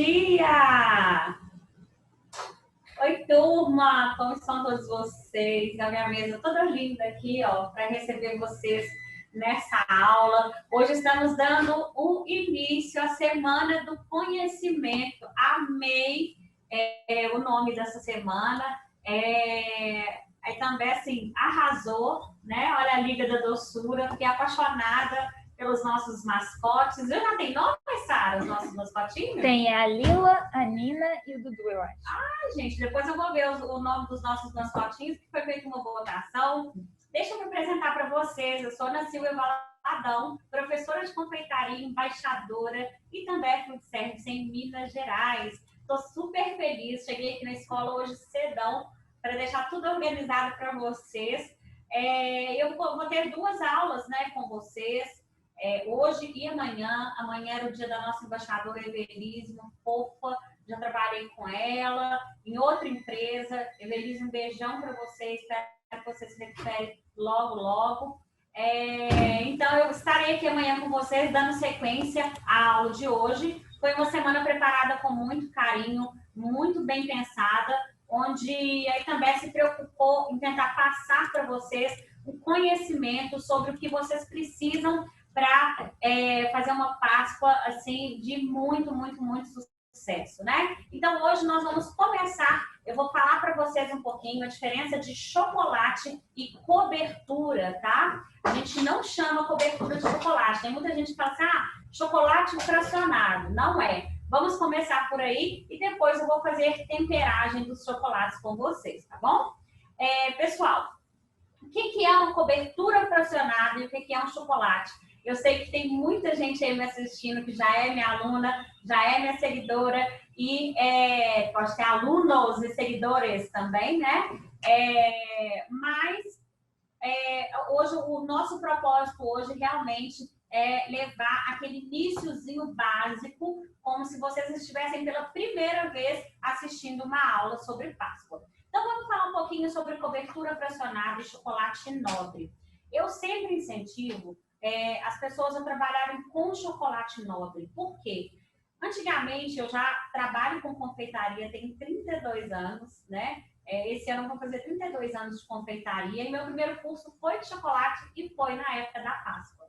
dia! Oi, turma! Como estão todos vocês? A minha mesa toda linda aqui, ó, para receber vocês nessa aula. Hoje estamos dando o início à Semana do Conhecimento. Amei o nome dessa semana. Aí também, assim, arrasou, né? Olha a Liga da Doçura, fiquei apaixonada pelos nossos mascotes. Eu já tenho nome, Sara, os nossos mascotinhos? Tem a Lila, a Nina e o Dudu, eu acho. Ai, gente, depois eu vou ver o nome dos nossos mascotinhos, que foi feita uma votação. Deixa eu me apresentar para vocês. Eu sou Ana Silva Valadão, professora de confeitaria, embaixadora e também food service em Minas Gerais. Estou super feliz. Cheguei aqui na escola hoje cedão para deixar tudo organizado para vocês. Eu vou ter duas aulas, né, com vocês. Hoje e amanhã. Amanhã era o dia da nossa embaixadora Evelise, fofa. Já trabalhei com ela em outra empresa. Evelise, um beijão para vocês. Espero que vocês se recuperem logo, logo. Então, eu estarei aqui amanhã com vocês, dando sequência à aula de hoje. Foi uma semana preparada com muito carinho, muito bem pensada, onde a Itambé se preocupou em tentar passar para vocês o conhecimento sobre o que vocês precisam para fazer uma Páscoa assim de muito sucesso, né? Então hoje nós vamos começar. Eu vou falar para vocês um pouquinho a diferença de chocolate e cobertura, tá? A gente não chama cobertura de chocolate. Tem muita gente que fala assim, chocolate fracionado. Não é. Vamos começar por aí e depois eu vou fazer temperagem dos chocolates com vocês, tá bom? Pessoal, o que é uma cobertura fracionada e o que é um chocolate? Eu sei que tem muita gente aí me assistindo que já é minha aluna, já é minha seguidora e pode ter alunos e seguidores também, né? Hoje o nosso propósito hoje realmente é levar aquele iniciozinho básico, como se vocês estivessem pela primeira vez assistindo uma aula sobre Páscoa. Então vamos falar um pouquinho sobre cobertura fracionada e chocolate nobre. Eu sempre incentivo as pessoas a trabalharem com chocolate nobre. Por quê? Antigamente, eu já trabalho com confeitaria, tenho 32 anos, né? Esse ano eu vou fazer 32 anos de confeitaria e meu primeiro curso foi de chocolate e foi na época da Páscoa.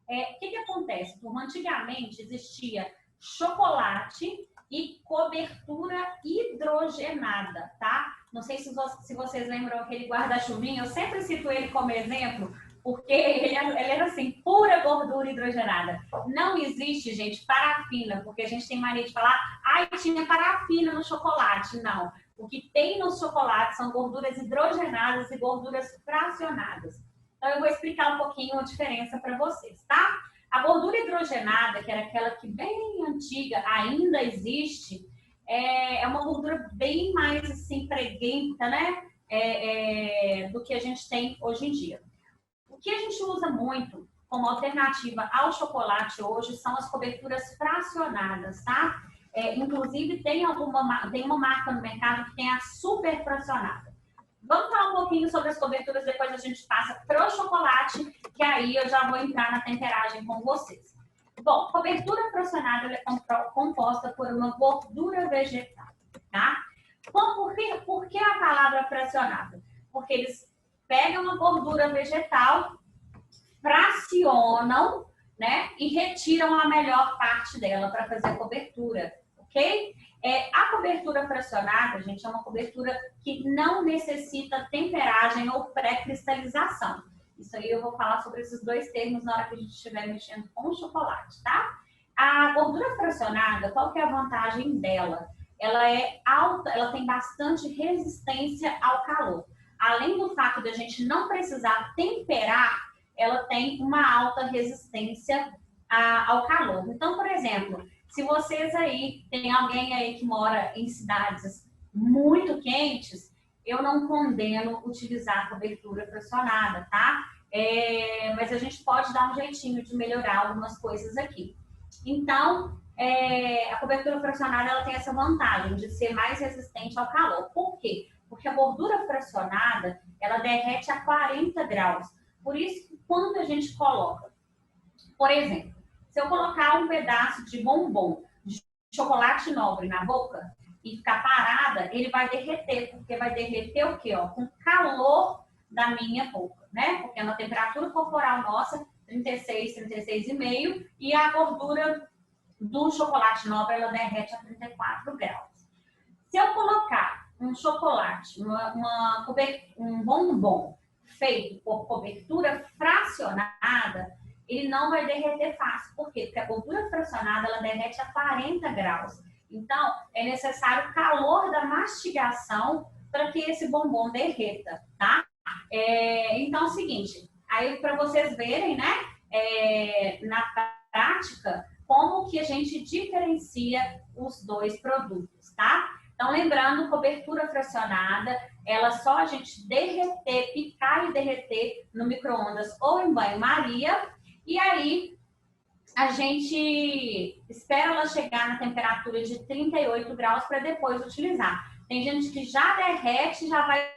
O que acontece? Turma, antigamente existia chocolate e cobertura hidrogenada, tá? Não sei se vocês lembram aquele guarda-chuvinho, eu sempre cito ele como exemplo, porque ele era assim, pura gordura hidrogenada. Não existe, gente, parafina, porque a gente tem mania de falar, tinha parafina no chocolate. Não. O que tem no chocolate são gorduras hidrogenadas e gorduras fracionadas. Então, eu vou explicar um pouquinho a diferença para vocês, tá? A gordura hidrogenada, que era aquela que bem antiga ainda existe, é uma gordura bem mais assim, preguenta, né? Do que a gente tem hoje em dia. O que a gente usa muito como alternativa ao chocolate hoje são as coberturas fracionadas, tá? Inclusive, tem uma marca no mercado que tem a super fracionada. Vamos falar um pouquinho sobre as coberturas, depois a gente passa para o chocolate, que aí eu já vou entrar na temperagem com vocês. Bom, cobertura fracionada é composta por uma gordura vegetal, tá? Por que a palavra fracionada? Porque eles pegam a gordura vegetal, fracionam, né? E retiram a melhor parte dela para fazer a cobertura, ok? A cobertura fracionada, gente, é uma cobertura que não necessita temperagem ou pré-cristalização. Isso aí eu vou falar sobre esses dois termos na hora que a gente estiver mexendo com o chocolate, tá? A gordura fracionada, qual que é a vantagem dela? Ela é alta, ela tem bastante resistência ao calor. Além do fato de a gente não precisar temperar, ela tem uma alta resistência ao calor. Então, por exemplo, se vocês aí, tem alguém aí que mora em cidades muito quentes, eu não condeno utilizar cobertura fracionada, tá? Mas a gente pode dar um jeitinho de melhorar algumas coisas aqui. Então, a cobertura fracionada ela tem essa vantagem de ser mais resistente ao calor. Por quê? Porque a gordura fracionada, ela derrete a 40 graus. Por isso que quando a gente coloca, por exemplo, se eu colocar um pedaço de bombom chocolate nobre na boca e ficar parada, ele vai derreter, porque vai derreter o quê? Ó, com o calor da minha boca, né? Porque a temperatura corporal nossa, 36, 36,5, e a gordura do chocolate nobre, ela derrete a 34 graus. Se eu colocar um chocolate, um bombom feito por cobertura fracionada, ele não vai derreter fácil. Por quê? Porque a gordura fracionada, ela derrete a 40 graus. Então, é necessário o calor da mastigação para que esse bombom derreta, tá? Então, é o seguinte, aí para vocês verem, né, na prática, como que a gente diferencia os dois produtos, tá? Então, lembrando, cobertura fracionada, ela só a gente derreter, picar e derreter no micro-ondas ou em banho-maria, e aí a gente espera ela chegar na temperatura de 38 graus para depois utilizar. Tem gente que já derrete e já vai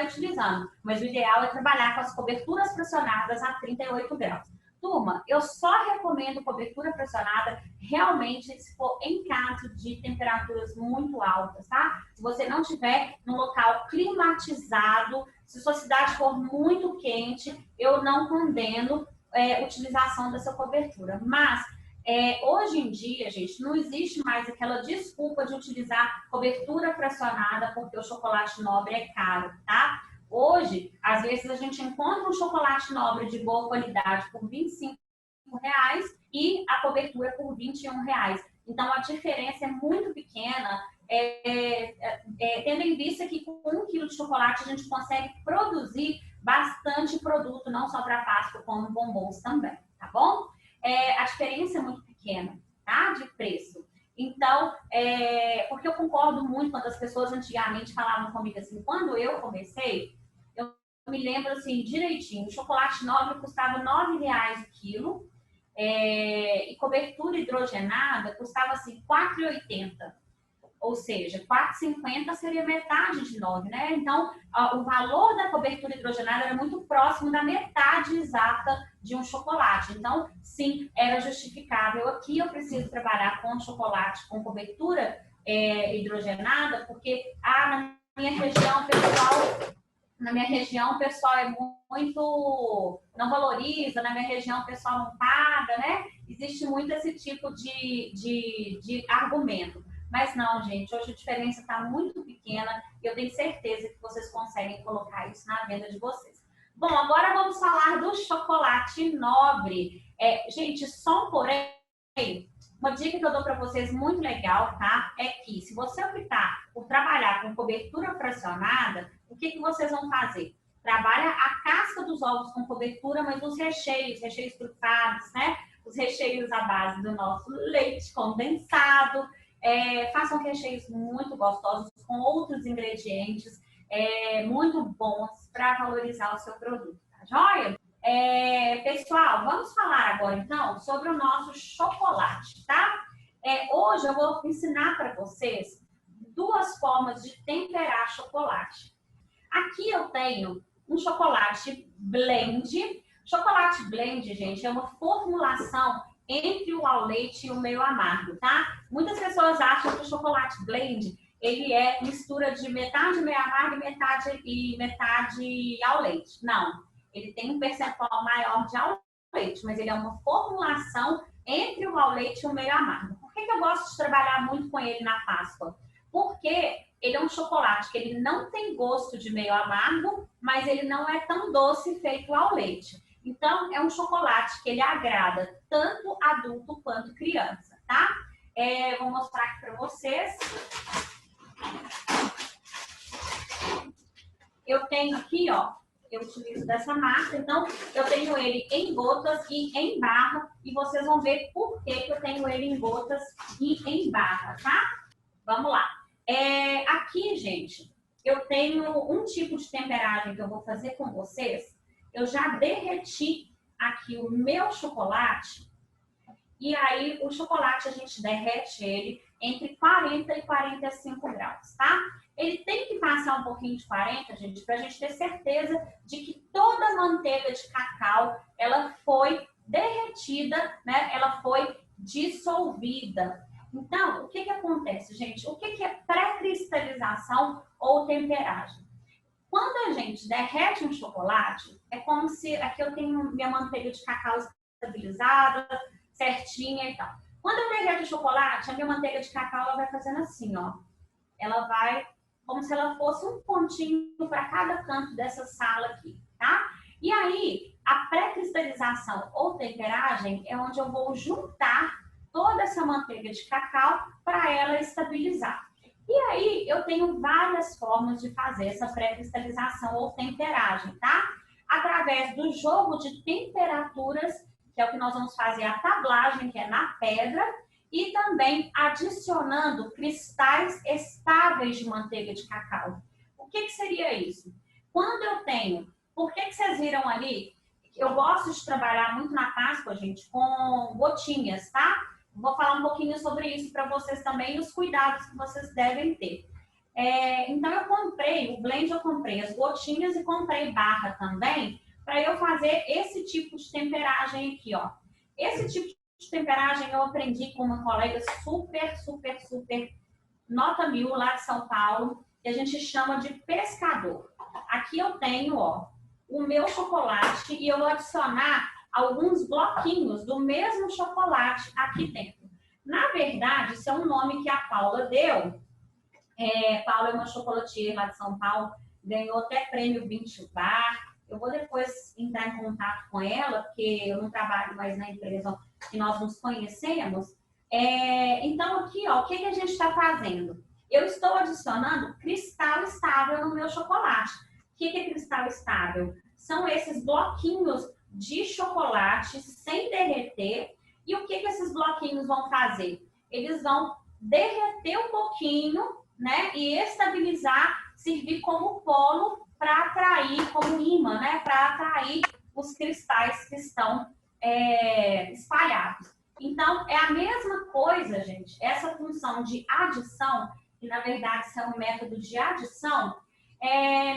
utilizando, mas o ideal é trabalhar com as coberturas fracionadas a 38 graus. Turma, eu só recomendo cobertura pressionada realmente se for em caso de temperaturas muito altas, tá? Se você não tiver num local climatizado, se sua cidade for muito quente, eu não condeno a utilização dessa cobertura. Mas, hoje em dia, gente, não existe mais aquela desculpa de utilizar cobertura pressionada porque o chocolate nobre é caro, tá? Hoje, às vezes, a gente encontra um chocolate nobre de boa qualidade por R$25 e a cobertura por R$21. Então, a diferença é muito pequena, tendo em vista que com 1 quilo de chocolate a gente consegue produzir bastante produto, não só para Páscoa, como bombons também, tá bom? A diferença é muito pequena, tá? De preço. Então, porque eu concordo muito quando as pessoas antigamente falavam comigo assim, quando eu comecei, eu me lembro assim direitinho, o chocolate nobre custava R$9 o quilo, e cobertura hidrogenada custava assim R$4,80. Ou seja, R$4,50 seria metade de 9, né? Então, o valor da cobertura hidrogenada era muito próximo da metade exata de um chocolate. Então, sim, era justificável. Aqui eu preciso trabalhar com chocolate com cobertura hidrogenada, porque na minha região o pessoal é muito, não valoriza, na minha região o pessoal não paga, né? Existe muito esse tipo de argumento. Mas não, gente, hoje a diferença está muito pequena e eu tenho certeza que vocês conseguem colocar isso na venda de vocês. Bom, agora vamos falar do chocolate nobre. Gente, só um porém, uma dica que eu dou para vocês muito legal, tá? É que se você optar por trabalhar com cobertura fracionada, o que vocês vão fazer? Trabalha a casca dos ovos com cobertura, mas os recheios trufados, né? Os recheios à base do nosso leite condensado. Façam recheios muito gostosos com outros ingredientes muito bons para valorizar o seu produto, tá joia? Pessoal, vamos falar agora então sobre o nosso chocolate, tá? Hoje eu vou ensinar para vocês 2 formas de temperar chocolate. Aqui eu tenho um chocolate blend. Chocolate blend, gente, é uma formulação entre o ao leite e o meio amargo, tá? Muitas pessoas acham que o chocolate blend, ele é mistura de metade meio amargo e metade ao leite. Não, ele tem um percentual maior de ao leite, mas ele é uma formulação entre o ao leite e o meio amargo. Por que eu gosto de trabalhar muito com ele na Páscoa? Porque ele é um chocolate que ele não tem gosto de meio amargo, mas ele não é tão doce feito ao leite. Então, é um chocolate que ele agrada tanto adulto quanto criança, tá? Vou mostrar aqui para vocês. Eu tenho aqui, ó, eu utilizo dessa marca, então eu tenho ele em gotas e em barra, e vocês vão ver por que eu tenho ele em gotas e em barra, tá? Vamos lá. Aqui, gente, eu tenho um tipo de temperagem que eu vou fazer com vocês. Eu já derreti aqui o meu chocolate e aí o chocolate a gente derrete ele entre 40 e 45 graus, tá? Ele tem que passar um pouquinho de 40, gente, pra gente ter certeza de que toda a manteiga de cacau, ela foi derretida, né? Ela foi dissolvida. Então, o que acontece, gente? O que é pré-cristalização ou temperagem? Quando a gente derrete um chocolate, é como se aqui eu tenho minha manteiga de cacau estabilizada, certinha e tal. Quando eu derreto o chocolate, a minha manteiga de cacau ela vai fazendo assim, ó. Ela vai como se ela fosse um pontinho para cada canto dessa sala aqui, tá? E aí, a pré-cristalização ou temperagem é onde eu vou juntar toda essa manteiga de cacau para ela estabilizar. E aí, eu tenho várias formas de fazer essa pré-cristalização ou temperagem, tá? Através do jogo de temperaturas, que é o que nós vamos fazer a tablagem, que é na pedra, e também adicionando cristais estáveis de manteiga de cacau. O que seria isso? Quando eu tenho... Por que vocês viram ali? Eu gosto de trabalhar muito na Páscoa, gente, com gotinhas, tá? Vou falar um pouquinho sobre isso para vocês também e os cuidados que vocês devem ter. Então, eu comprei, o blend eu comprei as gotinhas e comprei barra também, para eu fazer esse tipo de temperagem aqui, ó. Esse tipo de temperagem eu aprendi com uma colega super nota 1000 lá de São Paulo, que a gente chama de pescador. Aqui eu tenho, ó, o meu chocolate e eu vou adicionar alguns bloquinhos do mesmo chocolate aqui dentro. Na verdade, isso é um nome que a Paula deu. Paula é uma chocolatier lá de São Paulo, ganhou até prêmio 20 Bar. Eu vou depois entrar em contato com ela, porque eu não trabalho mais na empresa que nós nos conhecemos. Então, aqui, ó, o que a gente está fazendo? Eu estou adicionando cristal estável no meu chocolate. O que é cristal estável? São esses bloquinhos de chocolate sem derreter. E o que esses bloquinhos vão fazer? Eles vão derreter um pouquinho, né? E estabilizar, servir como polo para atrair, como imã, né? Para atrair os cristais que estão espalhados. Então, é a mesma coisa, gente. Essa função de adição, que na verdade é um método de adição,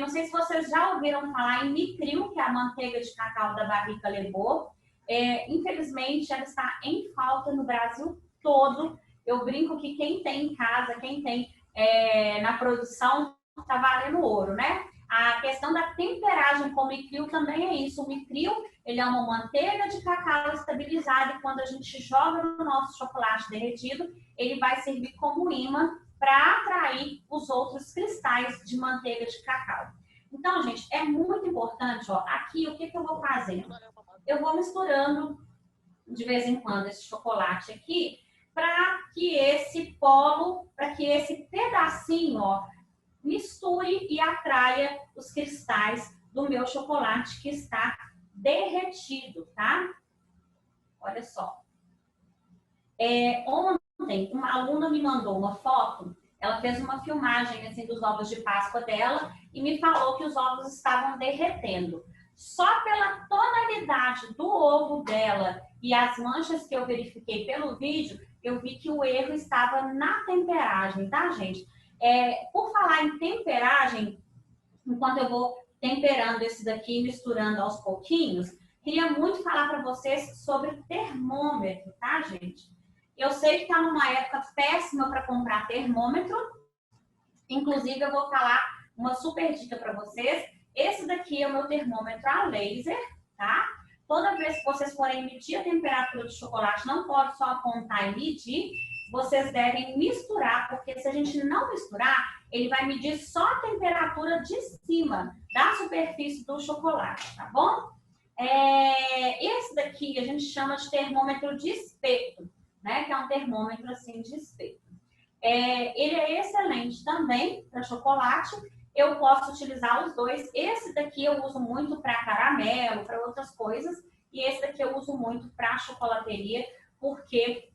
não sei se vocês já ouviram falar em Mitril, que é a manteiga de cacau da Barrica Lebor. Infelizmente, ela está em falta no Brasil todo. Eu brinco que quem tem em casa, quem tem na produção, está valendo ouro, né? A questão da temperagem com o Mitril também é isso. O Mitril, ele é uma manteiga de cacau estabilizada e quando a gente joga no nosso chocolate derretido, ele vai servir como imã para atrair os outros cristais de manteiga de cacau. Então, gente, é muito importante, ó, aqui o que eu vou fazendo? Eu vou misturando de vez em quando esse chocolate aqui para que esse polo, para que esse pedacinho, ó, misture e atraia os cristais do meu chocolate que está derretido, tá? Olha só. Ontem, uma aluna me mandou uma foto, ela fez uma filmagem assim, dos ovos de Páscoa dela e me falou que os ovos estavam derretendo. Só pela tonalidade do ovo dela e as manchas que eu verifiquei pelo vídeo, eu vi que o erro estava na temperagem, tá, gente? Por falar em temperagem, enquanto eu vou temperando esse daqui, misturando aos pouquinhos, queria muito falar para vocês sobre termômetro, tá, gente? Eu sei que está numa época péssima para comprar termômetro. Inclusive, eu vou falar uma super dica para vocês. Esse daqui é o meu termômetro a laser, tá? Toda vez que vocês forem medir a temperatura de chocolate, não pode só apontar e medir. Vocês devem misturar, porque se a gente não misturar, ele vai medir só a temperatura de cima da superfície do chocolate, tá bom? Esse daqui a gente chama de termômetro de espeto, né? Que é um termômetro assim de espeto. Ele é excelente também para chocolate. Eu posso utilizar os dois. Esse daqui eu uso muito para caramelo, para outras coisas. E esse daqui eu uso muito para chocolateria, porque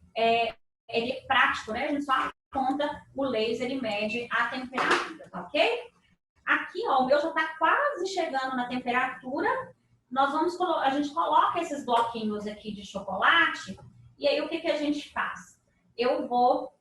ele é prático, né? A gente só aponta o laser e mede a temperatura, tá ok? Aqui, ó, o meu já está quase chegando na temperatura. A gente coloca esses bloquinhos aqui de chocolate. E aí, o que a gente faz? Eu vou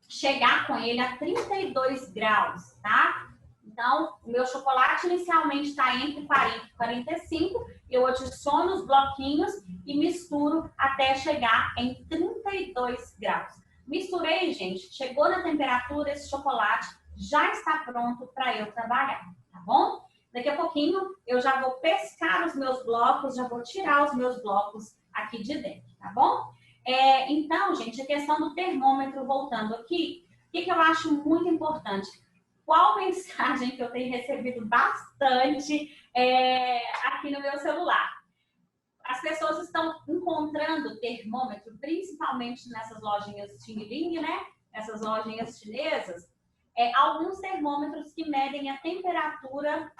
chegar com ele a 32 graus, tá? Então, o meu chocolate inicialmente está entre 40 e 45, eu adiciono os bloquinhos e misturo até chegar em 32 graus. Misturei, gente, chegou na temperatura, esse chocolate já está pronto para eu trabalhar, tá bom? Daqui a pouquinho eu já vou pescar os meus blocos, já vou tirar os meus blocos aqui de dentro, tá bom? Então, gente, a questão do termômetro, voltando aqui, o que eu acho muito importante? Qual mensagem que eu tenho recebido bastante aqui no meu celular? As pessoas estão encontrando termômetro, principalmente nessas lojinhas Xing Ling, né? Essas lojinhas chinesas, alguns termômetros que medem a temperatura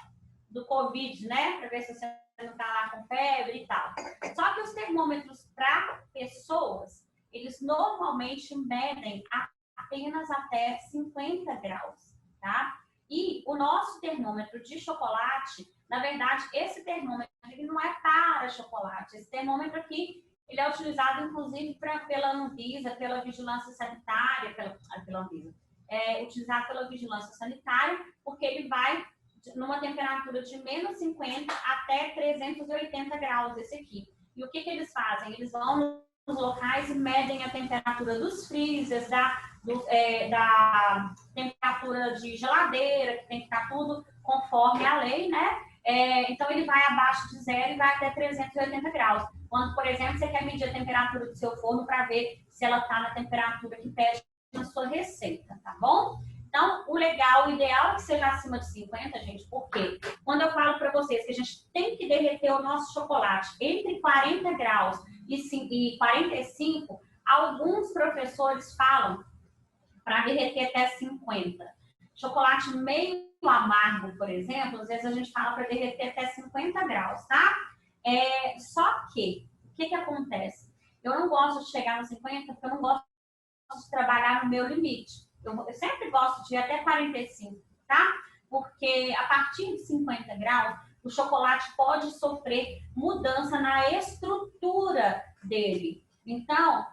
do Covid, né? Para ver se você não está lá com febre e tal. Só que os termômetros para pessoas, eles normalmente medem apenas até 50 graus, tá? E o nosso termômetro de chocolate, na verdade, esse termômetro ele não é para chocolate. Esse termômetro aqui, ele é utilizado, inclusive, pela Anvisa, pela Vigilância Sanitária, pela Anvisa. Utilizado pela Vigilância Sanitária, porque ele vai numa temperatura de menos 50 até 380 graus, esse aqui. E o que eles fazem? Eles vão nos locais e medem a temperatura dos freezers, da temperatura de geladeira, que tem que estar tudo conforme a lei, né? Então, ele vai abaixo de zero e vai até 380 graus. Quando, por exemplo, você quer medir a temperatura do seu forno para ver se ela está na temperatura que pede na sua receita, tá bom? Então, o legal, o ideal é que seja acima de 50, gente, porque quando eu falo para vocês que a gente tem que derreter o nosso chocolate entre 40 graus e 45, alguns professores falam para derreter até 50. Chocolate meio amargo, por exemplo, às vezes a gente fala para derreter até 50 graus, tá? Só que, o que acontece? Eu não gosto de chegar no 50 porque eu não gosto de trabalhar no meu limite. Eu sempre gosto de ir até 45, tá? Porque a partir de 50 graus, o chocolate pode sofrer mudança na estrutura dele. Então,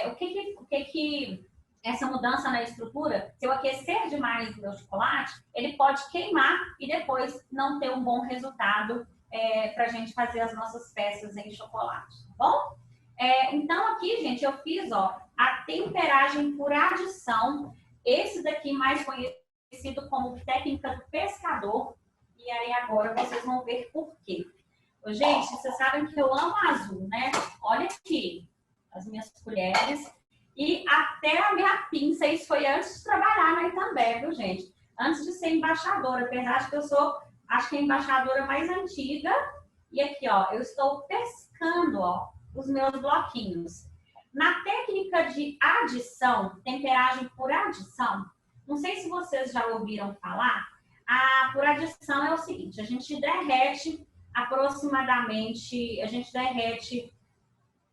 o que essa mudança na estrutura, se eu aquecer demais o meu chocolate, ele pode queimar e depois não ter um bom resultado para a gente fazer as nossas peças em chocolate, tá bom? Então, aqui, gente, eu fiz a temperagem por adição. Esse daqui mais conhecido como técnica do pescador. E aí, agora, vocês vão ver por quê. Gente, vocês sabem que eu amo azul, né? Olha aqui, as minhas colheres. E até a minha pinça, isso foi antes de trabalhar na Itambé, viu, gente? Antes de ser embaixadora, apesar de que eu sou, acho que a embaixadora mais antiga. E aqui, eu estou pescando, os meus bloquinhos. Na técnica de adição, temperagem por adição, não sei se vocês já ouviram falar, por adição é o seguinte, a gente derrete aproximadamente,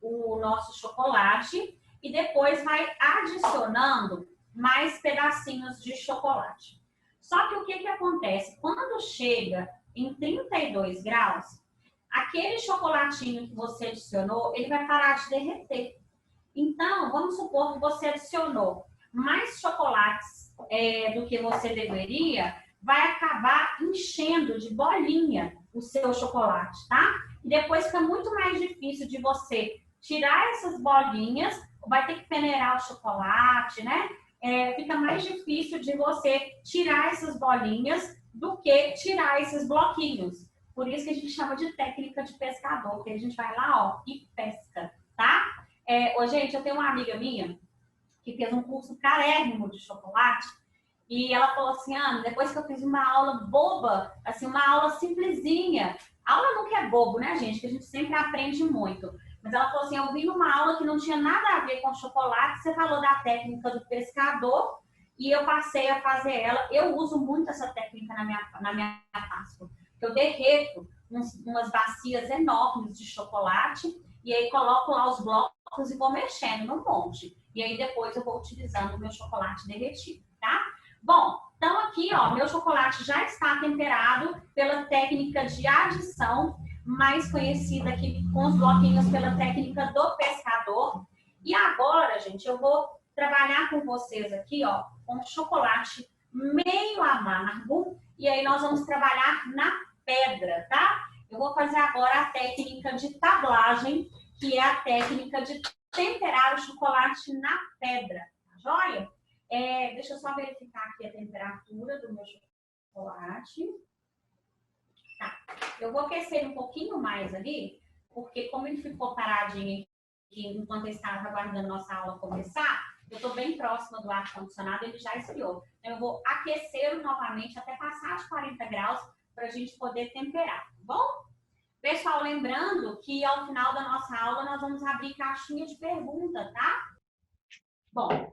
o nosso chocolate e depois vai adicionando mais pedacinhos de chocolate. Só que o que acontece? Quando chega em 32 graus, aquele chocolatinho que você adicionou, ele vai parar de derreter. Então, vamos supor que você adicionou mais chocolates do que você deveria, vai acabar enchendo de bolinha o seu chocolate, tá? E depois fica muito mais difícil de você tirar essas bolinhas, vai ter que peneirar o chocolate, né? Fica mais difícil de você tirar essas bolinhas do que tirar esses bloquinhos. Por isso que a gente chama de técnica de pescador, porque a gente vai lá, e pesca, tá? Gente, eu tenho uma amiga minha que fez um curso carérrimo de chocolate e ela falou assim, Ana, depois que eu fiz uma aula boba, assim, uma aula simplesinha, aula nunca é bobo, né, gente? Que a gente sempre aprende muito. Mas ela falou assim, eu vi numa aula que não tinha nada a ver com chocolate, você falou da técnica do pescador e eu passei a fazer ela. Eu uso muito essa técnica na minha Páscoa. Eu derreto umas bacias enormes de chocolate e aí coloco lá os blocos e vou mexendo no monte. E aí depois eu vou utilizando o meu chocolate derretido, tá? Bom, então aqui, meu chocolate já está temperado pela técnica de adição, mais conhecida aqui com os bloquinhos pela técnica do pescador. E agora, gente, eu vou trabalhar com vocês aqui, com chocolate meio amargo. E aí nós vamos trabalhar na pedra, tá? Eu vou fazer agora a técnica de tablagem, que é a técnica de temperar o chocolate na pedra, tá joia? Deixa eu só verificar aqui a temperatura do meu chocolate. Tá. Eu vou aquecer um pouquinho mais ali, porque como ele ficou paradinho aqui enquanto eu estava aguardando nossa aula começar, eu estou bem próxima do ar-condicionado, ele já esfriou. Então, eu vou aquecê-lo novamente até passar de 40 graus para a gente poder temperar, tá bom? Pessoal, lembrando que ao final da nossa aula nós vamos abrir caixinha de pergunta, tá? Bom,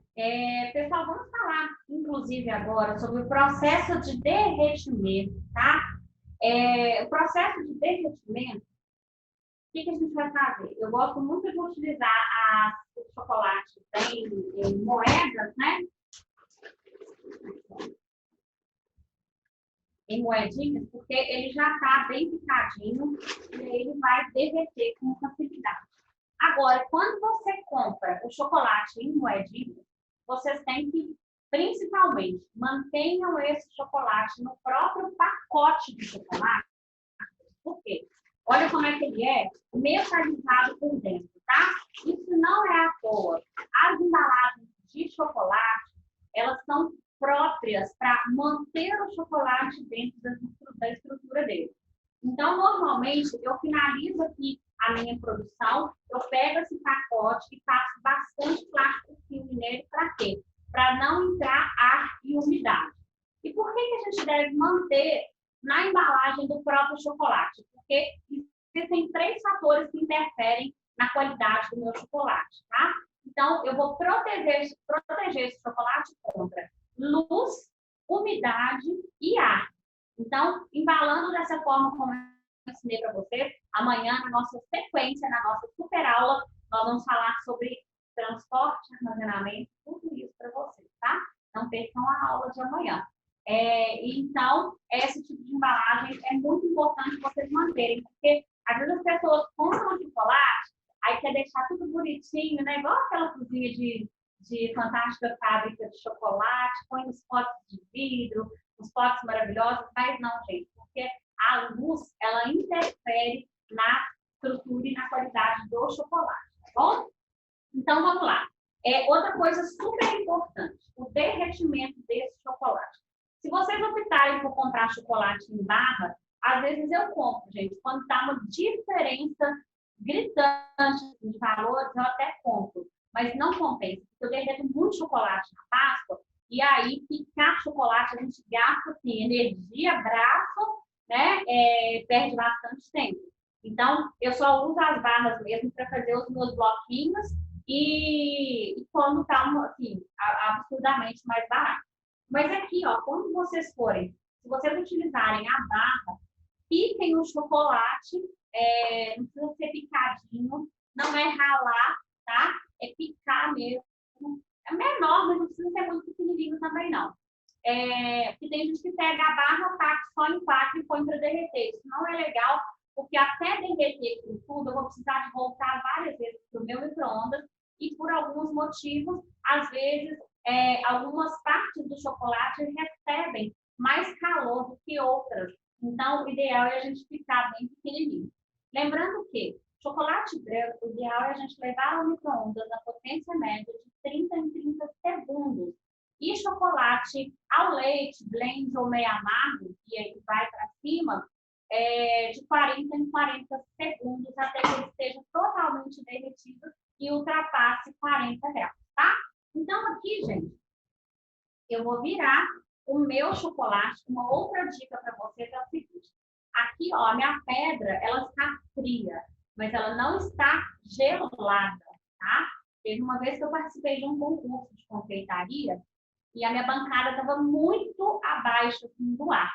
pessoal, vamos falar, inclusive, agora sobre o processo de derretimento, tá? O processo de derretimento, o que a gente vai fazer? Eu gosto muito de utilizar o chocolate em moedas, né? Em moedinhas, porque ele já está bem picadinho e ele vai derreter com facilidade. Agora, quando você compra o chocolate em moedinhas, vocês têm que, principalmente, mantenham esse chocolate no próprio pacote de chocolate. Por quê? Olha como é que ele é metalizado por dentro, tá? Isso não é à toa. As embalagens de chocolate, elas são próprias para manter o chocolate dentro da estrutura dele. Então, normalmente, eu finalizo aqui a minha produção, eu pego esse pacote e faço bastante plástico filme nele, para quê? Para não entrar ar e umidade. E por que a gente deve manter na embalagem do próprio chocolate? Porque existem 3 fatores que interferem na qualidade do meu chocolate, tá? Então, eu vou proteger esse chocolate contra luz, umidade e ar. Então, embalando dessa forma como eu ensinei para vocês, amanhã, na nossa sequência, na nossa super aula, nós vamos falar sobre transporte, armazenamento, tudo isso para vocês, tá? Não percam a aula de amanhã. Então, esse tipo de embalagem é muito importante vocês manterem, porque às vezes as pessoas compram chocolate, aí quer deixar tudo bonitinho, né? Igual aquela cozinha de fantástica fábrica de chocolate, põe os potes de vidro, os potes maravilhosos, mas não, gente, porque a luz, ela interfere na estrutura e na qualidade do chocolate, tá bom? Então, vamos lá. Outra coisa super importante, o derretimento desse chocolate. Se vocês optarem por comprar chocolate em barra, às vezes eu compro, gente, quando está uma diferença gritante de valores, eu até compro. Mas não compensa, porque eu derreto muito chocolate na Páscoa, e aí picar chocolate, a gente gasta assim, energia, braço, né? Perde bastante tempo. Então, eu só uso as barras mesmo para fazer os meus bloquinhos e quando está assim, absurdamente mais barato. Mas aqui, ó, quando vocês forem, se vocês utilizarem a barra, piquem o chocolate, não precisa ser picadinho, não é ralar, tá? É picar mesmo. É menor, mas não precisa ser muito pequenininho também, não. Porque tem gente que pega a barra, taca só em 4 e põe para derreter. Isso não é legal, porque até derreter com tudo, eu vou precisar de voltar várias vezes para o meu micro-ondas e por alguns motivos, às vezes, algumas partes do chocolate recebem mais calor do que outras. Então, o ideal é a gente picar bem pequenininho. Lembrando que chocolate branco, o ideal é a gente levar ao micro-ondas na potência média de 30 em 30 segundos. E chocolate ao leite, blend ou meio amargo, que aí vai para cima, de 40 em 40 segundos, até que ele esteja totalmente derretido e ultrapasse 40 graus, tá? Então, aqui, gente, eu vou virar o meu chocolate. Uma outra dica para vocês é o seguinte. Aqui, ó, a minha pedra, ela está fria, mas ela não está gelada, tá? Teve uma vez que eu participei de um concurso de confeitaria e a minha bancada estava muito abaixo assim, do ar.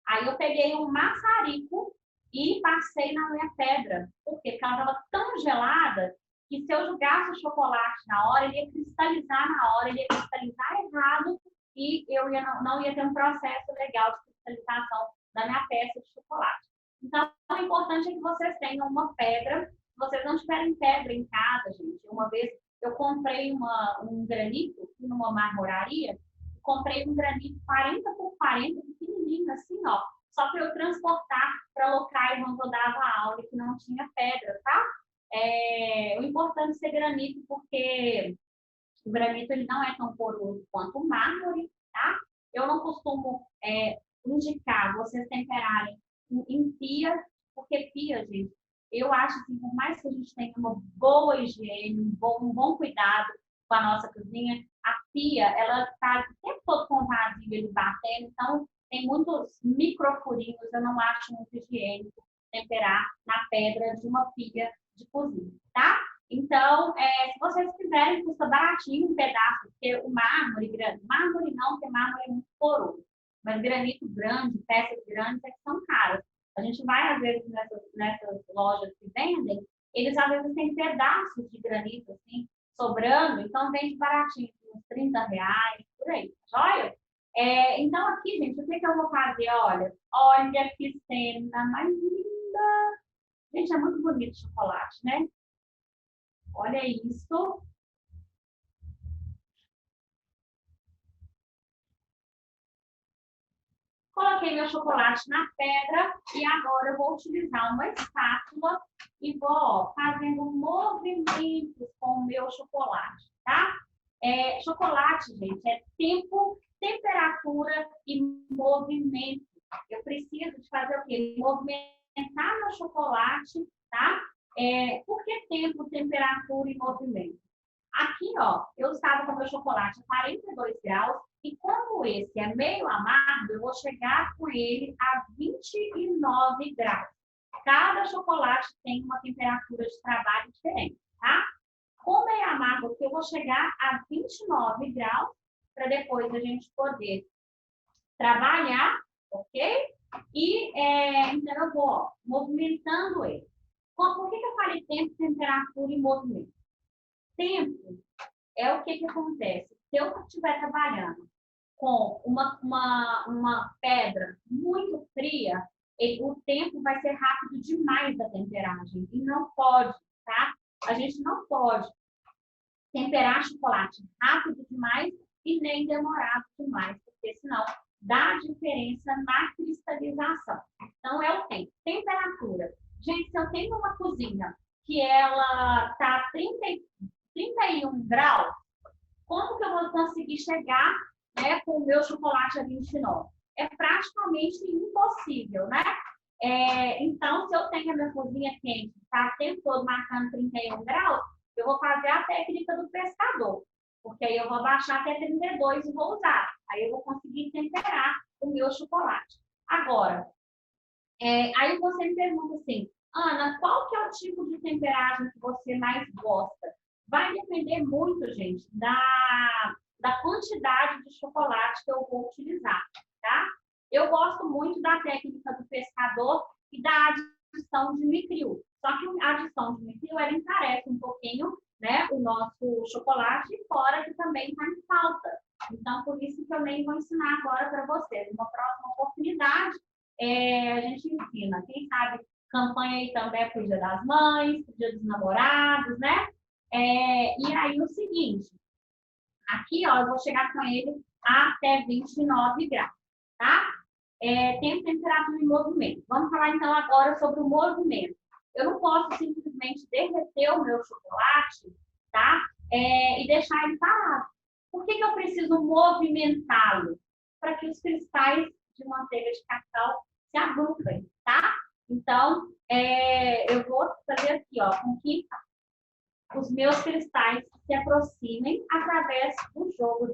Aí eu peguei um maçarico e passei na minha pedra. Por quê? Porque ela estava tão gelada que se eu jogasse o chocolate na hora, ele ia cristalizar na hora, ele ia cristalizar errado e eu não ia ter um processo legal de cristalização da minha peça de chocolate. Então, o importante é que vocês tenham uma pedra. Se vocês não tiverem pedra em casa, gente, uma vez eu comprei um granito numa marmoraria, comprei um granito 40 por 40, pequenininho, assim, ó, só para eu transportar para locais onde eu dava aula e que não tinha pedra, tá? O importante é ser granito, porque o granito ele não é tão poroso quanto o mármore, tá? Eu não costumo indicar vocês temperarem em pia, porque pia, gente, eu acho que por mais que a gente tenha uma boa higiene, um bom cuidado com a nossa cozinha, a pia, ela está o tempo todo com o vazio ele batendo, então tem muitos microfurinhos, eu não acho muito higiênico temperar na pedra de uma pia de cozinha, tá? Então, se vocês quiserem, custa baratinho um pedaço, porque o mármore grande, mármore não, porque mármore é muito poroso, mas granito grande, peças grandes, é que são caras. A gente vai, às vezes, nessas lojas que vendem, eles às vezes têm pedaços de granito, assim, sobrando, então vende baratinho, uns R$ 30, por aí, joia? Então, aqui, gente, o que eu vou fazer? Olha que cena mais linda! Gente, é muito bonito o chocolate, né? Olha isso. Coloquei meu chocolate na pedra e agora eu vou utilizar uma espátula e vou fazendo movimentos com o meu chocolate, tá? Chocolate, gente, é tempo, temperatura e movimento. Eu preciso de fazer o quê? Movimentar meu chocolate, tá? Por que tempo, temperatura e movimento? Aqui, ó, eu estava com meu chocolate a 42 graus e como esse é meio amargo, eu vou chegar com ele a 29 graus. Cada chocolate tem uma temperatura de trabalho diferente, tá? Como é amargo, eu vou chegar a 29 graus para depois a gente poder trabalhar, ok? Então eu vou movimentando ele. Por que eu falei tempo, temperatura e movimento? Tempo é o que acontece. Se eu estiver trabalhando com uma pedra muito fria, o tempo vai ser rápido demais da temperagem. E não pode, tá? A gente não pode temperar chocolate rápido demais e nem demorado demais, porque senão dá diferença na cristalização. Então, é o tempo. Temperatura. Gente, se eu tenho uma cozinha que ela está 31 graus, como que eu vou conseguir chegar, né, com o meu chocolate a 29? É praticamente impossível, né? Então, se eu tenho a minha cozinha quente, está o tempo todo marcando 31 graus, eu vou fazer a técnica do pescador, porque aí eu vou baixar até 32 e vou usar. Aí eu vou conseguir temperar o meu chocolate. Agora, aí você me pergunta assim, Ana, qual que é o tipo de temperagem que você mais gosta? Vai depender muito, gente, da quantidade de chocolate que eu vou utilizar, tá? Eu gosto muito da técnica do pescador e da adição de nitril. Só que a adição de nitril, ela encarece um pouquinho, né, o nosso chocolate, fora que também está em falta. Então, por isso que eu nem vou ensinar agora para vocês. Uma próxima oportunidade, a gente ensina. Quem sabe, campanha aí também para o Dia das Mães, para o Dia dos Namorados, né? E aí, o seguinte, aqui, ó, eu vou chegar com ele até 29 graus, tá? Tempo, temperatura e movimento. Vamos falar, então, agora sobre o movimento. Eu não posso simplesmente derreter o meu chocolate, tá? E deixar ele parado. Por que eu preciso movimentá-lo? Para que os cristais de manteiga de cacau se agrupem, tá? Então, eu vou fazer aqui, ó, com que os meus cristais se aproximem através do jogo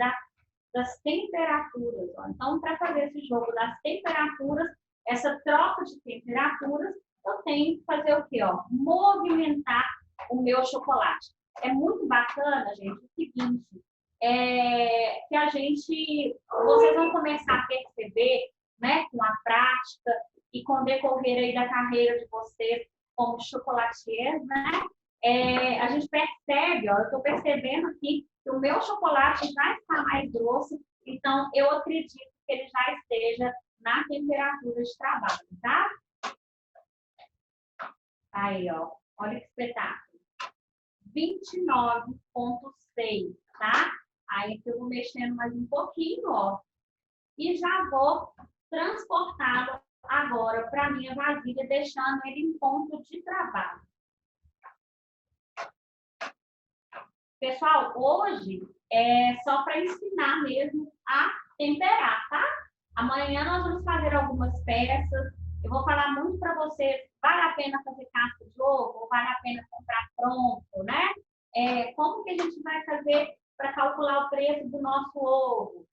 das temperaturas. Ó. Então, para fazer esse jogo das temperaturas, essa troca de temperaturas, eu tenho que fazer o quê? Ó? Movimentar o meu chocolate. É muito bacana, gente, o seguinte, que vocês vão começar a perceber, né, com a prática e com o decorrer aí da carreira de vocês como chocolatiers, né? A gente percebe, ó, eu estou percebendo aqui que o meu chocolate já está mais grosso, então eu acredito que ele já esteja na temperatura de trabalho, tá? Aí, ó, olha que espetáculo. 29,6, tá? Aí eu vou mexendo mais um pouquinho, ó, e já vou transportá-lo agora para a minha vasilha, deixando ele em ponto de trabalho. Pessoal, hoje é só para ensinar mesmo a temperar, tá? Amanhã nós vamos fazer algumas peças. Eu vou falar muito para vocês, vale a pena fazer casca de ovo ou vale a pena comprar pronto, né? Como que a gente vai fazer para calcular o preço do nosso ovo?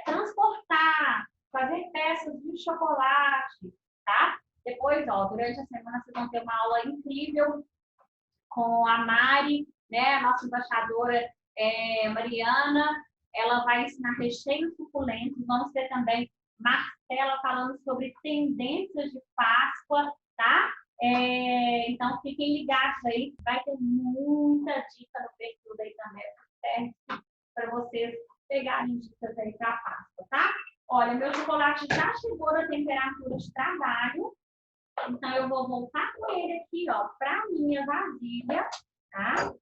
Transportar, fazer peças de chocolate, tá? Depois, ó, durante a semana vocês vão ter uma aula incrível com a Mari, né? A nossa embaixadora Mariana. Ela vai ensinar recheios suculentos. Vamos ter também Marcela falando sobre tendências de Páscoa, tá? Então, fiquem ligados aí, vai ter muita dica no perfil aí também, para vocês pegarem dicas aí para Páscoa, tá? Olha, meu chocolate já chegou na temperatura de trabalho, então eu vou voltar com ele aqui, ó, para minha vasilha, tá?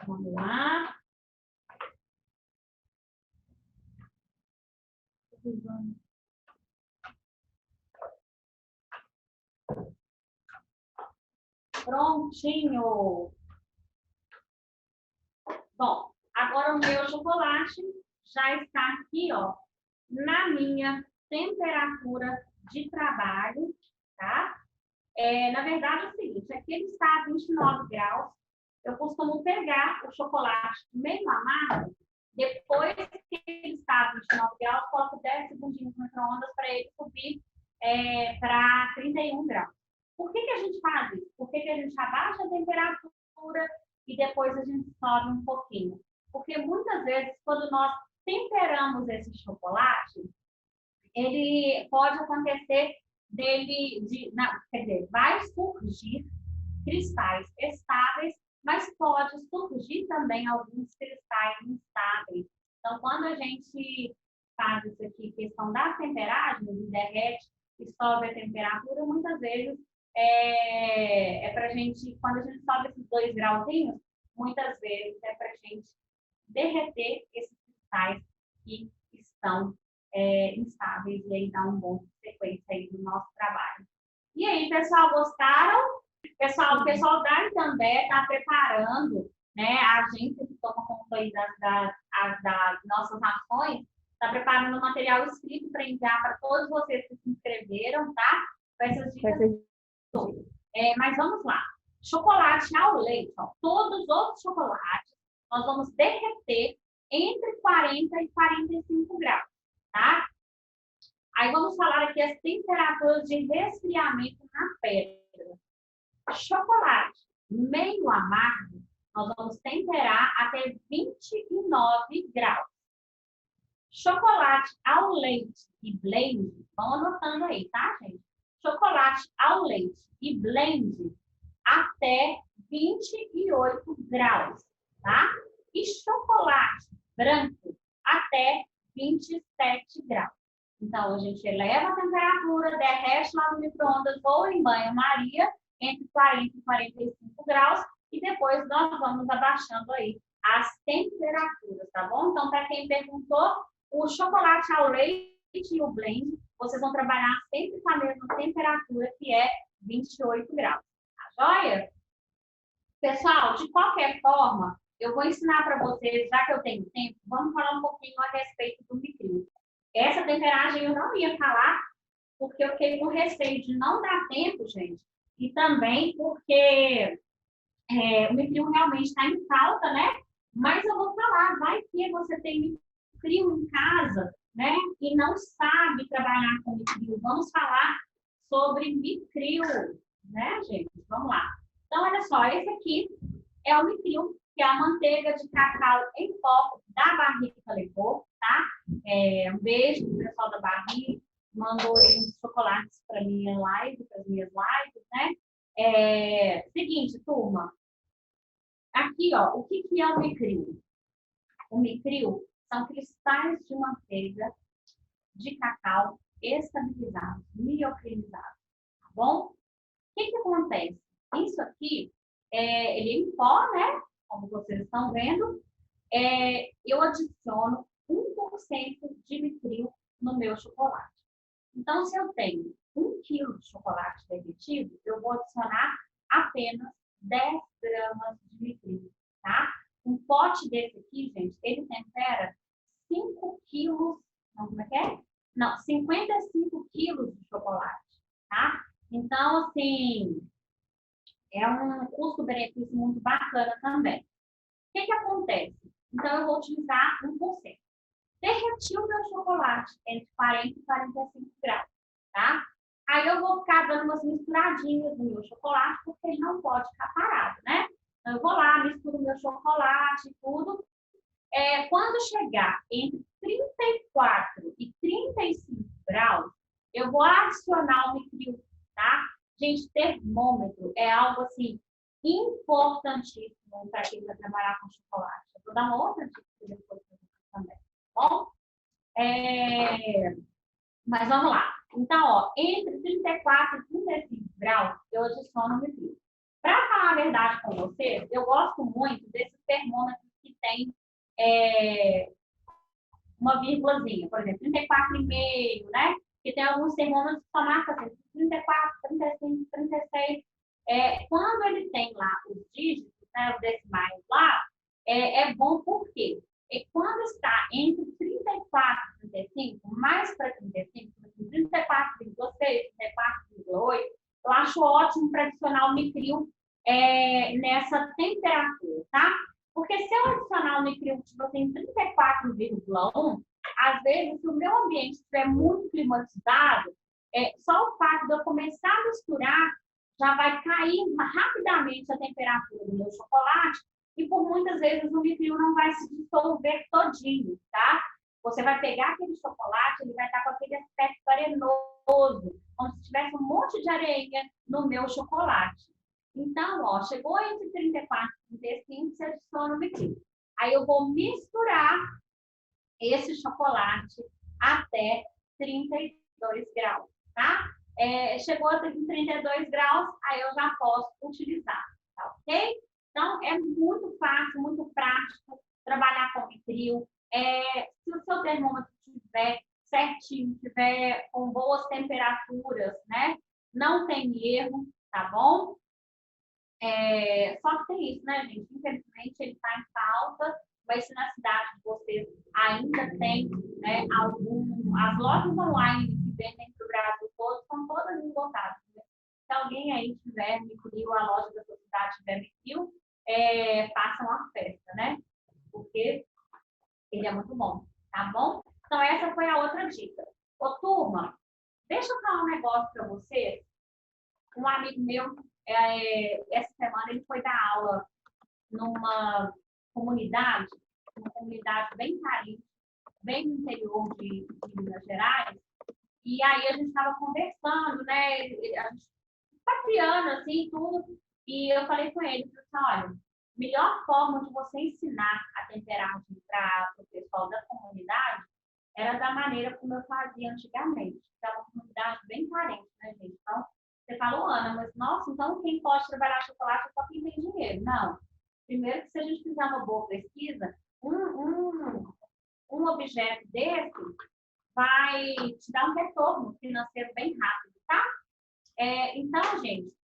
Vamos lá. Prontinho. Bom, agora o meu chocolate já está aqui, ó, na minha temperatura de trabalho, tá? Na verdade, é o seguinte, aqui ele está a 29 graus. Eu costumo pegar o chocolate meio amargo, depois que ele está a 29 graus, coloco 10 segundinhos no micro-ondas para ele subir para 31 graus. Por que a gente faz isso? Por que a gente abaixa a temperatura e depois a gente sobe um pouquinho? Porque muitas vezes, quando nós temperamos esse chocolate, ele pode acontecer quer dizer, vai surgir cristais estáveis, mas pode surgir também alguns cristais instáveis. Então, quando a gente faz isso aqui, questão da temperagem, derrete e sobe a temperatura, muitas vezes para a gente, quando a gente sobe esses 2 grauzinhos, muitas vezes é para a gente derreter esses cristais que estão instáveis e aí dar um bom sequência aí do nosso trabalho. E aí, pessoal, gostaram? O pessoal da Itambé está preparando, né, a agência que toma conta aí das nossas ações, está preparando um material escrito para enviar para todos vocês que se inscreveram, tá? Com essas dicas todas. Mas vamos lá. Chocolate ao leite, ó, todos os outros chocolates, nós vamos derreter entre 40 e 45 graus, tá? Aí vamos falar aqui as temperaturas de resfriamento na pedra. Chocolate meio amargo, nós vamos temperar até 29 graus. Chocolate ao leite e blend, vão anotando aí, tá, gente? Chocolate ao leite e blend até 28 graus, tá? E chocolate branco até 27 graus. Então, a gente eleva a temperatura, derrete lá no micro-ondas ou em banho-maria, entre 40 e 45 graus, e depois nós vamos abaixando aí as temperaturas, tá bom? Então, para quem perguntou, o chocolate ao leite e o blend, vocês vão trabalhar sempre com a mesma temperatura, que é 28 graus. Tá joia? Pessoal, de qualquer forma, eu vou ensinar para vocês, já que eu tenho tempo, vamos falar um pouquinho a respeito do micro. Essa temperagem eu não ia falar, porque eu fiquei com receio de não dar tempo, gente. E também porque o micro realmente está em falta, né? Mas eu vou falar, vai que você tem micro em casa, né? E não sabe trabalhar com micro. Vamos falar sobre micro, né, gente? Vamos lá. Então, olha só, esse aqui é o micro, que é a manteiga de cacau em pó da Barrica levou, tá? Um beijo pro pessoal da Barrica, mandou aí uns chocolates para minha live, para as minhas lives, né? Seguinte, turma, aqui, ó, o que é o micrio? O micrio são cristais de manteiga de cacau estabilizados, miocrinizados, tá bom? O que acontece? Isso aqui, ele é em pó, né? Como vocês estão vendo, eu adiciono 1% de micrio no meu chocolate. Então, se eu tenho 1 quilo de chocolate derretido, eu vou adicionar apenas 10 gramas de Nitril, tá? Um pote desse aqui, gente, ele tempera 5 quilos, não, como é que é? Não, 55 quilos de chocolate, tá? Então, assim, é um custo-benefício muito bacana também. O que acontece? Então, eu vou utilizar 1%. Derreti o meu chocolate entre 40 e 45 graus, tá? Aí eu vou ficar dando umas misturadinhas no meu chocolate, porque ele não pode ficar parado, né? Então, eu vou lá, misturo o meu chocolate e tudo. Quando chegar entre 34 e 35 graus, eu vou adicionar o Nitril, tá? Gente, termômetro é algo assim importantíssimo para quem vai trabalhar com chocolate. Eu vou dar uma outra dica depois para vocês também, tá bom? Mas vamos lá. Então, ó, entre 34 e 35 graus, eu adiciono o Nitril. Para falar a verdade com vocês, eu gosto muito desses termômetros que tem uma vírgulazinha, por exemplo, 34,5, né? Que tem alguns termômetros que só marcam assim, 34, 35, 36. Quando ele tem lá os dígitos, né, os decimais lá, é bom porque quando está entre 34 e 35, mais para 35, 34,6, 34,8, eu acho ótimo para adicionar o Nitril nessa temperatura, tá? Porque se eu adicionar o Nitril tipo assim, em 34,1, às vezes, se o meu ambiente estiver muito climatizado, só o fato de eu começar a misturar já vai cair rapidamente a temperatura do meu chocolate e por muitas vezes o Nitril não vai se dissolver todinho, tá? Você vai pegar aquele chocolate, ele vai estar com aquele aspecto arenoso, como se tivesse um monte de areia no meu chocolate. Então, ó, chegou entre 34 e 35, você adiciona o Nitril. Aí eu vou misturar esse chocolate até 32 graus, tá? Chegou a 32 graus, aí eu já posso utilizar, tá ok? Então, é muito fácil, muito prático trabalhar com Nitril. Se o seu termômetro estiver certinho, estiver com boas temperaturas, né? Não tem erro, tá bom? Só que tem isso, né, gente? Infelizmente, ele está em falta, mas se na cidade de vocês ainda tem, né, as lojas online que vendem para o Brasil todo, são todas esgotadas. Né? Se alguém aí tiver Nitril, a loja da sua cidade tiver Nitril, faça uma festa, né? Porque ele é muito bom, tá bom? Então, essa foi a outra dica. Ô, turma, deixa eu falar um negócio para vocês. Um amigo meu, essa semana, ele foi dar aula numa comunidade bem carente, bem no interior de Minas Gerais, e aí a gente estava conversando, né? A gente papiando, assim, tudo, e eu falei com ele, olha, melhor forma de você ensinar a temperagem para o pessoal da comunidade era da maneira como eu fazia antigamente. Era uma comunidade bem carente, né, gente? Então, você falou, Ana, mas nossa, então quem pode trabalhar chocolate é só quem tem dinheiro. Não. Primeiro que se a gente fizer uma boa pesquisa, um objeto desse vai te dar um retorno financeiro bem rápido, tá? Então, gente,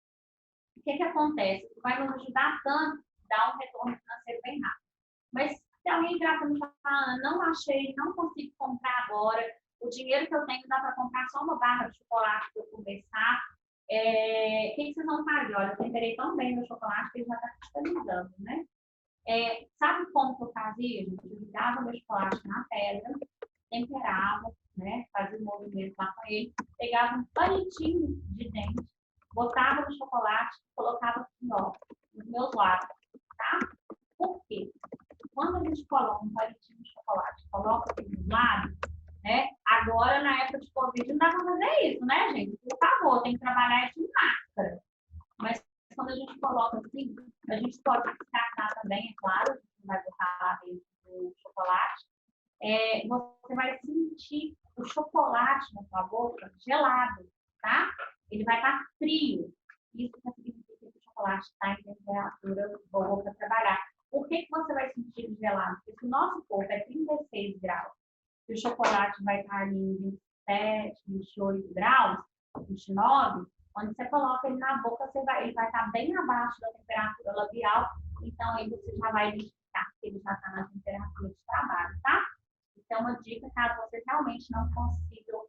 o que acontece? Vai nos ajudar tanto a dar um retorno financeiro bem rápido. Mas se alguém virar para mim e falar, não achei, não consigo comprar agora, o dinheiro que eu tenho dá para comprar só uma barra de chocolate para eu começar, o que vocês vão fazer? Olha, eu temperei tão bem meu chocolate que ele já está cristalizando, né? Sabe como que eu fazia, gente? Eu ligava meu chocolate na pedra, temperava, né? Fazia um movimento lá com ele, pegava um palitinho de dente, botava no chocolate, colocava assim, ó, nos meus lados, tá? Por quê? Quando a gente coloca um palitinho de chocolate, coloca aqui nos lados, né? Agora, na época de Covid, não dá para fazer isso, né, gente? Por favor, tem que trabalhar de máscara. Mas quando a gente coloca assim, a gente pode descartar também, é claro, a gente não vai botar lá dentro do chocolate. Você vai sentir o chocolate na sua boca gelado, tá? Ele vai estar frio. Isso significa que o chocolate está em temperatura boa para trabalhar. Por que você vai sentir gelado? Porque se o nosso corpo é 36 graus que o chocolate vai estar ali em 27, 28 graus, 29, quando você coloca ele na boca, ele vai estar bem abaixo da temperatura labial, então aí você já vai identificar que ele já está na temperatura de trabalho, tá? Então, uma dica, caso vocês realmente não consigam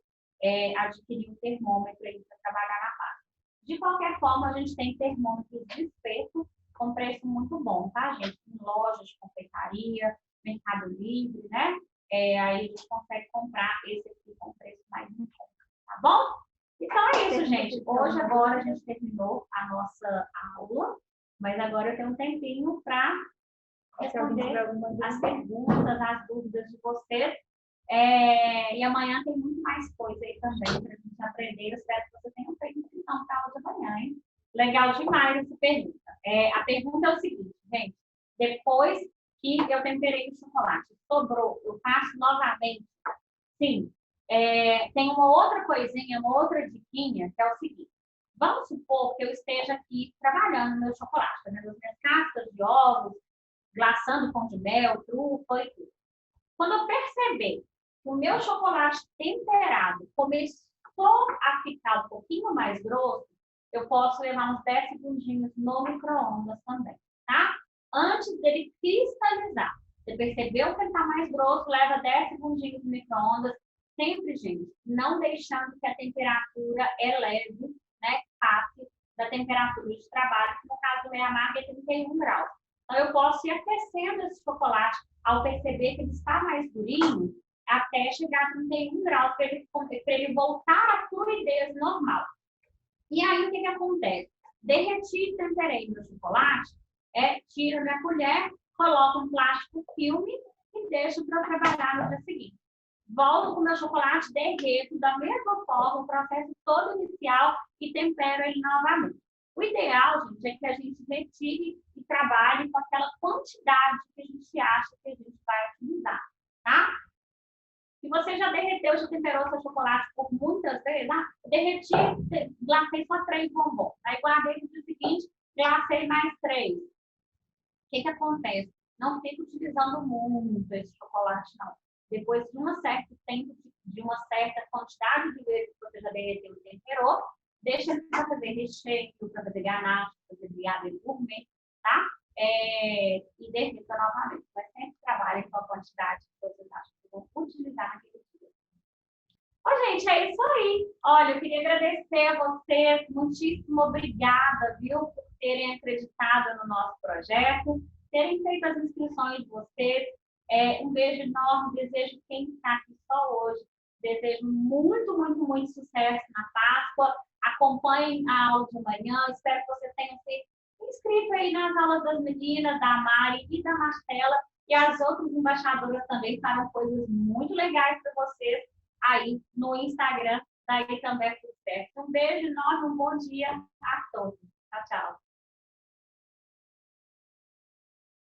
adquirir um termômetro aí para trabalhar na fábrica. De qualquer forma, a gente tem termômetros de espeto com preço muito bom, tá, gente? Em lojas de confeitaria, Mercado Livre, né? Aí a gente consegue comprar esse aqui com preço mais em conta, tá bom? Então é isso, gente. Hoje, agora, a gente terminou a nossa aula, mas agora eu tenho um tempinho para responder as perguntas, as dúvidas de vocês. E amanhã tem muito mais coisa aí também para a gente aprender. Eu espero que vocês tenham feito então para aula de amanhã, hein? Legal demais essa pergunta. A pergunta é o seguinte, gente. Depois que eu temperei o chocolate, sobrou, eu faço novamente? Sim. Tem uma outra coisinha, uma outra diquinha, que é o seguinte. Vamos supor que eu esteja aqui trabalhando no meu chocolate, fazendo as minhas cascas de ovos, glaçando pão de mel, trufa e tudo. Quando eu perceber que o meu chocolate temperado começou a ficar um pouquinho mais grosso, eu posso levar uns 10 segundinhos no micro-ondas também, tá? Antes dele cristalizar. Você percebeu que ele está mais grosso, leva 10 segundinhos no micro-ondas. Sempre, gente, não deixando que a temperatura eleve, né, passe da temperatura de trabalho, que no caso do meia amarga é 31 graus. Então, eu posso ir aquecendo esse chocolate ao perceber que ele está mais durinho, até chegar a 31 graus, para ele voltar à fluidez normal. E aí, o que acontece? Derreti e temperei meu chocolate, tiro minha colher, coloco um plástico filme e deixo para eu trabalhar no dia seguinte. Volto com o meu chocolate, derreto da mesma forma, o processo todo inicial e tempero ele novamente. O ideal, gente, é que a gente retire e trabalhe com aquela quantidade que a gente acha que a gente vai utilizar, tá? Se você já derreteu, já temperou seu chocolate por muitas vezes, derreti, glacei só 3 bombons. Aí guardei no dia seguinte, glacei mais 3. O que acontece? Não fica utilizando muito esse chocolate, não. Depois de um certo tempo, de uma certa quantidade de vezes que você já derreteu e temperou, deixa ele para fazer recheio, para fazer ganache, para fazer brigadeiro gourmet, tá? E derreta novamente. Mas sempre trabalhe com a quantidade que vocês acham que vão utilizar naquele dia. Gente, é isso aí. Olha, eu queria agradecer a vocês. Muitíssimo obrigada, viu, por terem acreditado no nosso projeto, terem feito as inscrições de vocês. Um beijo enorme, desejo quem está aqui só hoje, desejo muito, muito, muito sucesso na Páscoa. Acompanhem a aula de manhã, espero que vocês tenham se inscrito aí nas aulas das meninas, da Mari e da Marcela, e as outras embaixadoras também farão coisas muito legais para vocês aí no Instagram, daí também é sucesso. Um beijo enorme, um bom dia a todos. Tchau, tchau.